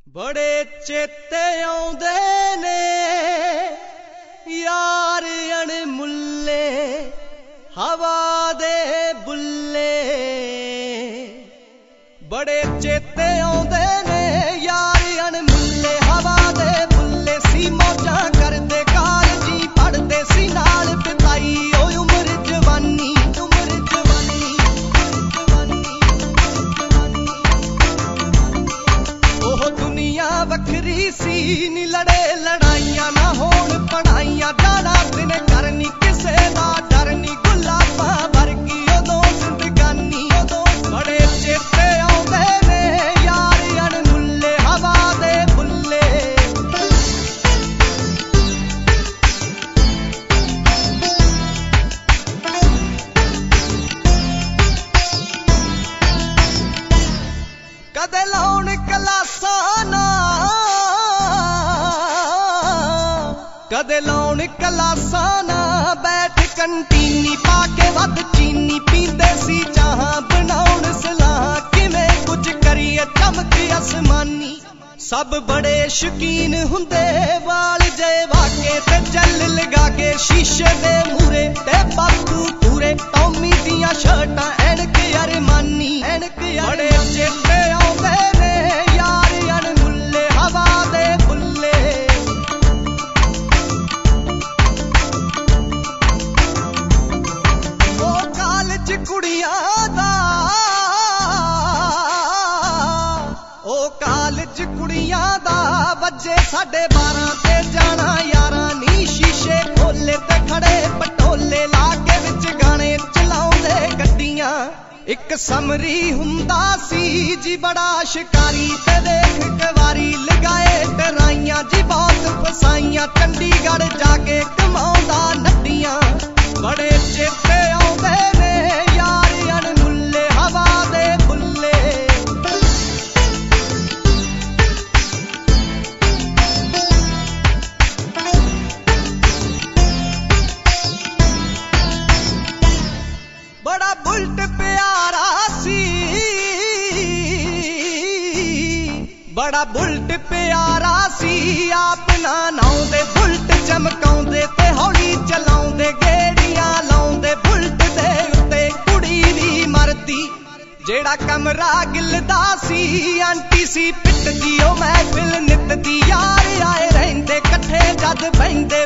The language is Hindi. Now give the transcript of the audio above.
बड़े चेते आउंदे ने यार अणमुल्ले हवा दे बुल्ले। बड़े चेते आउंदे ने यार अणमुल्ले हवा दे बुल्ले। सी मौजां करदे कालजी पढ़दे सी नाल बिताई ओ उम्र जवानी वखरी सी नी लड़े लड़ाइयां ना होण पढ़ाइयां जाना दिन करनी किसे दा डर नी गुलाबां वर्गी उदों जिंदगानी। बड़े चेते आउंदे ने यार अणमुल्ले हवा दे बुल्ले। कदे लाउण कलासां ना कदे लाउण कलासां ना बैठ कंटीनी पाके वध चीनी पींदे सी चाहां बनाउण सलाह किवें कुछ करिए चमक आसमानी। सब बड़े शौकीन हुंदे वाल जे वाके ते जल लगा के शीशे दे मूरे ते बातू पूरे टॉमी दियां शर्टां ऐनक अरमानी। बड़े चेते आउंदे ने यार अणमुल्ले हवा दे बुल्ले। ओ कालज कुड़ियां दा ओ कालज कुड़ियां दा वजे 12:30 ते जाना यारां नी। शीशे खोले ते खड़े पटोले लागे विच गाने चलाउंदे गड्डियां। एक समरी हुंदा सी जी बड़ा शिकारी ते देख कवारी लगाए डराइयां जी बहुत फसाइयां चंडीगढ़ जाके कमाउंदा नड्डियां। बड़े चेते आउंदे ने यार अणमुल्ले हवा दे बुल्ले। बड़ा बुलट प्यारा सी बड़ा बुलट प्यारा सी अपना नाउंदे बुलट चमकाउंदे ते हौली चलाउंदे गेड़ियां लाउंदे बुलट दे उत्ते कुड़ी दी मरदी। जेड़ा कमरा गिलदा सी आंटी सी पिट दी ओ महफिल नित दी यार आए रहिंदे कट्ठे जद बहिंदे